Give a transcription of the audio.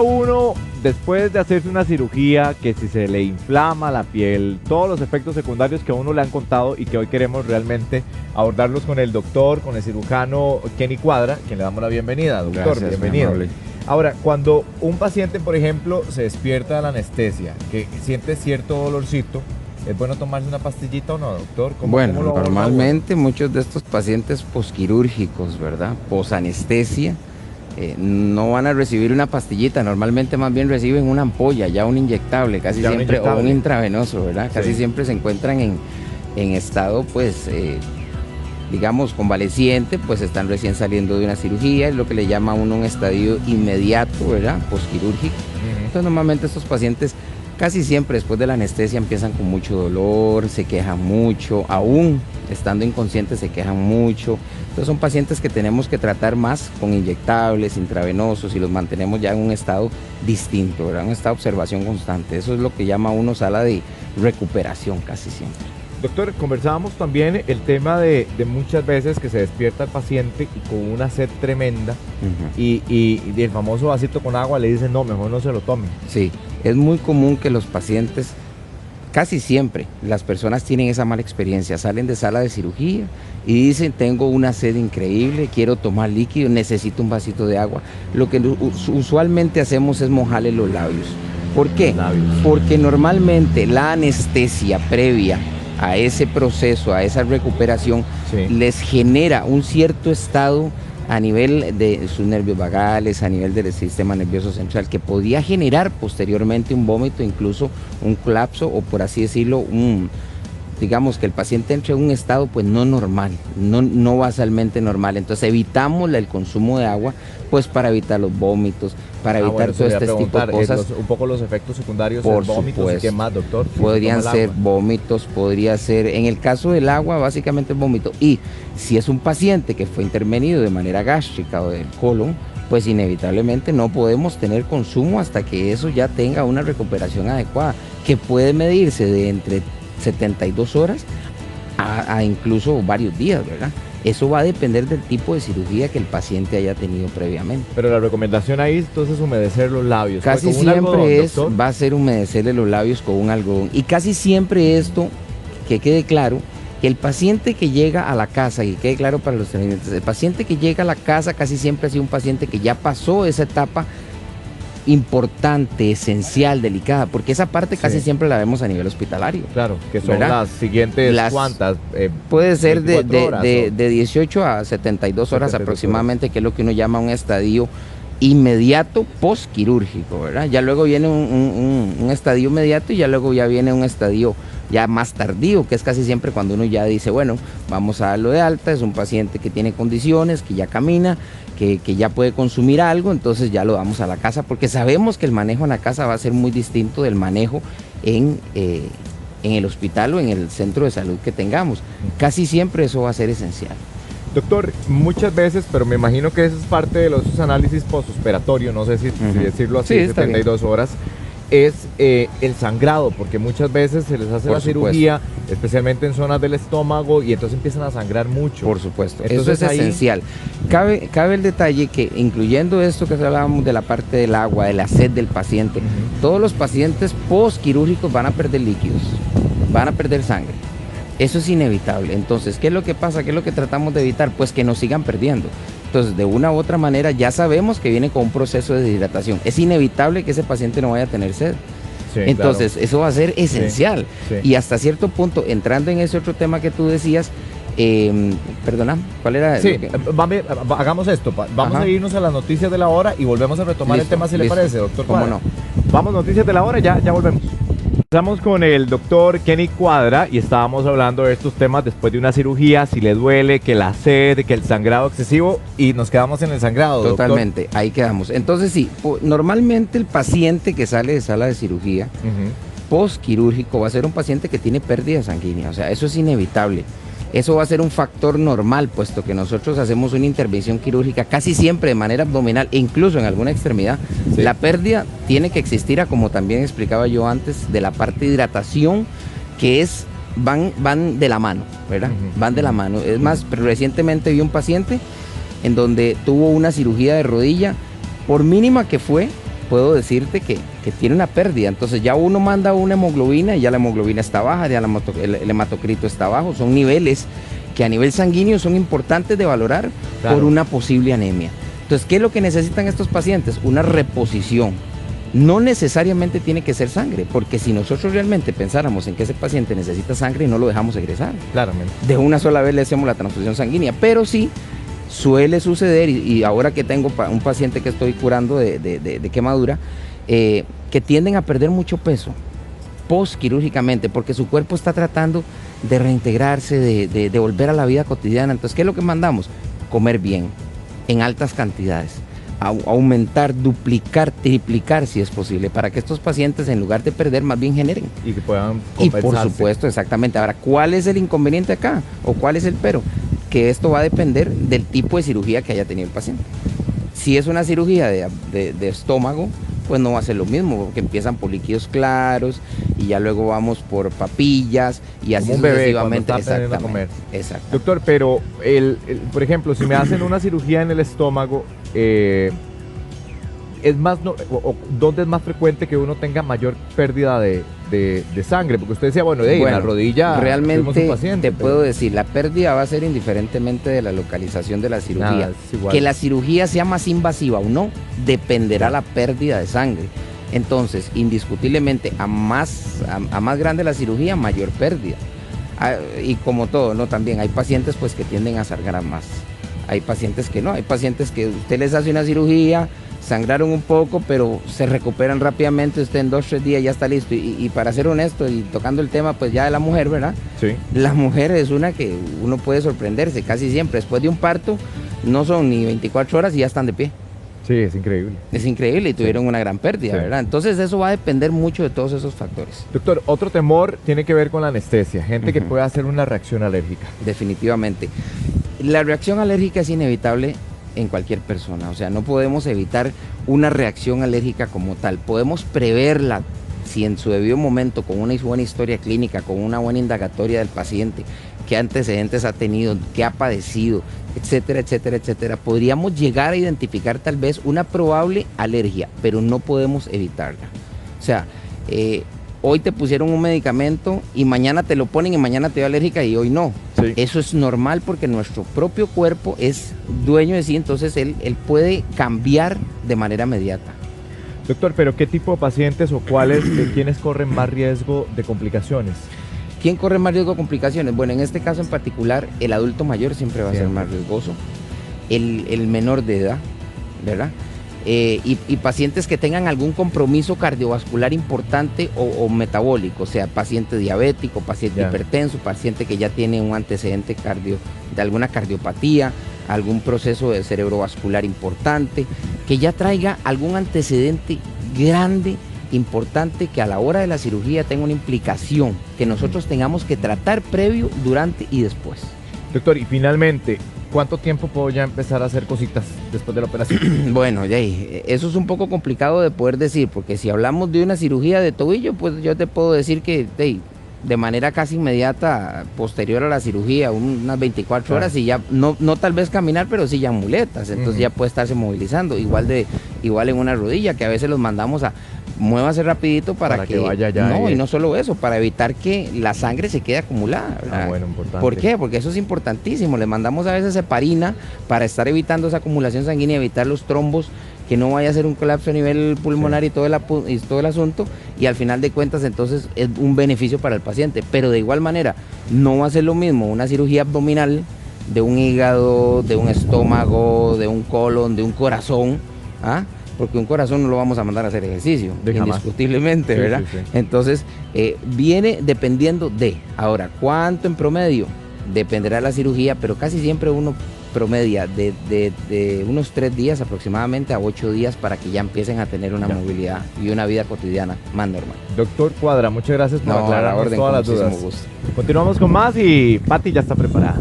Uno, después de hacerse una cirugía, que si se le inflama la piel, todos los efectos secundarios que a uno le han contado y que hoy queremos realmente abordarlos con el doctor, con el cirujano Kenny Cuadra, quien le damos la bienvenida. Doctor, gracias, bienvenido. Ahora, cuando un paciente, por ejemplo, se despierta de la anestesia, que siente cierto dolorcito, ¿es bueno tomarse una pastillita o no, doctor? Bueno, normalmente muchos de estos pacientes posquirúrgicos, ¿verdad? Posanestesia, no van a recibir una pastillita, normalmente más bien reciben una ampolla, ya un inyectable, casi ya siempre, o un intravenoso, ¿verdad? Casi siempre se encuentran en estado, pues, digamos, convaleciente, pues están recién saliendo de una cirugía, es lo que le llama a uno un estadio inmediato, ¿verdad? Posquirúrgico. Entonces, normalmente estos pacientes casi siempre después de la anestesia empiezan con mucho dolor, se quejan mucho, aún estando inconscientes se quejan mucho. Entonces son pacientes que tenemos que tratar más con inyectables, intravenosos y los mantenemos ya en un estado distinto, ¿verdad? Un estado de observación constante. Eso es lo que llama uno sala de recuperación casi siempre. Doctor, conversábamos también el tema de muchas veces que se despierta el paciente y con una sed tremenda y el famoso vasito con agua le dicen no, mejor no se lo tome. Sí, es muy común que los pacientes, casi siempre, las personas tienen esa mala experiencia, salen de sala de cirugía y dicen tengo una sed increíble, quiero tomar líquido, necesito un vasito de agua. Lo que usualmente hacemos es mojarle los labios. ¿Por qué? Porque normalmente la anestesia previa a ese proceso, a esa recuperación, les genera un cierto estado a nivel de sus nervios vagales, a nivel del sistema nervioso central, que podía generar posteriormente un vómito, incluso un colapso o por así decirlo, digamos que el paciente entre en un estado pues no normal, no basalmente normal. Entonces evitamos el consumo de agua pues para evitar los vómitos, para evitar todo este tipo de cosas. Un poco los efectos secundarios por del vómitos, ¿y qué más, doctor? Podrían ser vómitos, podría ser, en el caso del agua, básicamente el vómito. Y si es un paciente que fue intervenido de manera gástrica o del colon, pues inevitablemente no podemos tener consumo hasta que eso ya tenga una recuperación adecuada, que puede medirse de entre 72 horas a incluso varios días, ¿verdad? Eso va a depender del tipo de cirugía que el paciente haya tenido previamente. Pero la recomendación ahí entonces humedecer los labios. Casi siempre va a ser humedecerle los labios con un algodón. Y casi siempre esto, que quede claro, que el paciente que llega a la casa, y quede claro para los televidentes, el paciente que llega a la casa casi siempre ha sido un paciente que ya pasó esa etapa importante, esencial, delicada, porque esa parte casi siempre la vemos a nivel hospitalario. Claro, que son las siguientes, ¿cuántas? Puede ser de 18 a 72 horas aproximadamente, que es lo que uno llama un estadio inmediato postquirúrgico, ¿verdad? Ya luego viene un estadio inmediato y ya luego ya viene un estadio ya más tardío, que es casi siempre cuando uno ya dice, bueno, vamos a darlo de alta, es un paciente que tiene condiciones, que ya camina, que ya puede consumir algo, entonces ya lo damos a la casa, porque sabemos que el manejo en la casa va a ser muy distinto del manejo en el hospital o en el centro de salud que tengamos. Casi siempre eso va a ser esencial. Doctor, muchas veces, pero me imagino que eso es parte de los análisis postoperatorios, no sé si decirlo así, 72 horas, es el sangrado, porque muchas veces se les hace la cirugía, especialmente en zonas del estómago, y entonces empiezan a sangrar mucho. Por supuesto, entonces eso es esencial. Cabe el detalle que, incluyendo esto que hablábamos de la parte del agua, de la sed del paciente, todos los pacientes postquirúrgicos van a perder líquidos, van a perder sangre. Eso es inevitable. Entonces, ¿qué es lo que pasa? ¿Qué es lo que tratamos de evitar? Pues que nos sigan perdiendo. Entonces, de una u otra manera, ya sabemos que viene con un proceso de deshidratación. Es inevitable que ese paciente no vaya a tener sed. Sí, entonces, eso va a ser esencial. Y hasta cierto punto, entrando en ese otro tema que tú decías, perdona, ¿cuál era? Sí, hagamos esto. Vamos a irnos a las noticias de la hora y volvemos a retomar el tema, si le parece, doctor. ¿Cómo no? Vamos, noticias de la hora, ya volvemos. Estamos con el doctor Kenny Cuadra y estábamos hablando de estos temas después de una cirugía, si le duele, que la sed, que el sangrado excesivo, y nos quedamos en el sangrado. Totalmente, doctor. Ahí quedamos. Entonces sí, normalmente el paciente que sale de sala de cirugía postquirúrgico va a ser un paciente que tiene pérdida sanguínea, o sea, eso es inevitable. Eso va a ser un factor normal, puesto que nosotros hacemos una intervención quirúrgica casi siempre de manera abdominal e incluso en alguna extremidad. Sí. La pérdida tiene que existir, como también explicaba yo antes, de la parte de hidratación, que van de la mano, ¿verdad? Van de la mano. Es más, recientemente vi un paciente en donde tuvo una cirugía de rodilla, por mínima que fue, puedo decirte que tiene una pérdida. Entonces ya uno manda una hemoglobina y ya la hemoglobina está baja, ya el hematocrito está bajo. Son niveles que a nivel sanguíneo son importantes de valorar por una posible anemia. Entonces, ¿qué es lo que necesitan estos pacientes? Una reposición. No necesariamente tiene que ser sangre, porque si nosotros realmente pensáramos en que ese paciente necesita sangre, no lo dejamos egresar. Claramente. De una sola vez le hacemos la transfusión sanguínea, pero sí suele suceder, y ahora que tengo un paciente que estoy curando de quemadura, que tienden a perder mucho peso postquirúrgicamente, porque su cuerpo está tratando de reintegrarse, de volver a la vida cotidiana. Entonces, ¿qué es lo que mandamos? Comer bien, en altas cantidades, aumentar, duplicar, triplicar si es posible, para que estos pacientes, en lugar de perder, más bien generen. Y que puedan compensarse. Y por supuesto, exactamente. Ahora, ¿cuál es el inconveniente acá? ¿O cuál es el pero? Que esto va a depender del tipo de cirugía que haya tenido el paciente. Si es una cirugía de estómago, pues no va a ser lo mismo, porque empiezan por líquidos claros y ya luego vamos por papillas y así sucesivamente. Exactamente. Comer. Doctor, pero por ejemplo, si me hacen una cirugía en el estómago, es más, ¿dónde es más frecuente que uno tenga mayor pérdida de sangre? Porque usted decía, bueno, en la rodilla realmente un paciente, puedo decir, la pérdida va a ser indiferentemente de la localización de la cirugía. Que la cirugía sea más invasiva o no, dependerá la pérdida de sangre. Entonces, indiscutiblemente, a más grande la cirugía, mayor pérdida. Y como todo, ¿no? También hay pacientes pues que tienden a sangrar más. Hay pacientes que no, hay pacientes que usted les hace una cirugía, sangraron un poco, pero se recuperan rápidamente, usted en 2 o 3 días ya está listo. Y para ser honesto, y tocando el tema pues ya de la mujer, ¿verdad? Sí. La mujer es una que uno puede sorprenderse casi siempre. Después de un parto, no son ni 24 horas y ya están de pie. Sí, es increíble. Es increíble y tuvieron una gran pérdida, ¿verdad? Entonces eso va a depender mucho de todos esos factores. Doctor, otro temor tiene que ver con la anestesia. Gente que puede hacer una reacción alérgica. Definitivamente. La reacción alérgica es inevitable en cualquier persona, o sea, no podemos evitar una reacción alérgica como tal. Podemos preverla si en su debido momento, con una buena historia clínica, con una buena indagatoria del paciente, qué antecedentes ha tenido, qué ha padecido, etcétera, etcétera, etcétera. Podríamos llegar a identificar tal vez una probable alergia, pero no podemos evitarla. O sea, hoy te pusieron un medicamento y mañana te lo ponen y mañana te da alérgica y hoy no. Sí. Eso es normal porque nuestro propio cuerpo es dueño de sí, entonces él puede cambiar de manera inmediata. Doctor, pero ¿qué tipo de pacientes o quiénes corren más riesgo de complicaciones? ¿Quién corre más riesgo de complicaciones? Bueno, en este caso en particular, el adulto mayor siempre va a ser más riesgoso, el menor de edad, ¿verdad? Y pacientes que tengan algún compromiso cardiovascular importante o metabólico, o sea, paciente diabético, paciente hipertenso, paciente que ya tiene un antecedente de alguna cardiopatía, algún proceso de cerebrovascular importante, que ya traiga algún antecedente grande, importante, que a la hora de la cirugía tenga una implicación que nosotros tengamos que tratar previo, durante y después. Doctor, y finalmente, ¿cuánto tiempo puedo ya empezar a hacer cositas después de la operación? Bueno, eso es un poco complicado de poder decir, porque si hablamos de una cirugía de tobillo, pues yo te puedo decir que de manera casi inmediata, posterior a la cirugía, unas 24 horas, y ya, no tal vez caminar, pero sí ya muletas, entonces ya puede estarse movilizando, igual en una rodilla, que a veces los mandamos a muévase rapidito para que vaya ya. No, y no solo eso, para evitar que la sangre se quede acumulada, ¿verdad? Bueno, importante. ¿Por qué? Porque eso es importantísimo. Le mandamos a veces heparina para estar evitando esa acumulación sanguínea, evitar los trombos, que no vaya a ser un colapso a nivel pulmonar y todo el asunto, y al final de cuentas entonces es un beneficio para el paciente. Pero de igual manera, no va a ser lo mismo una cirugía abdominal de un hígado, de un estómago, de un colon, de un corazón, porque un corazón no lo vamos a mandar a hacer ejercicio, indiscutiblemente, ¿verdad? Sí. Entonces, viene dependiendo de. Ahora, ¿cuánto en promedio? Dependerá de la cirugía, pero casi siempre uno promedia de unos 3 días aproximadamente a 8 días para que ya empiecen a tener una movilidad y una vida cotidiana más normal. Doctor Cuadra, muchas gracias por aclararnos todas las dudas. Continuamos con más y Pati ya está preparada.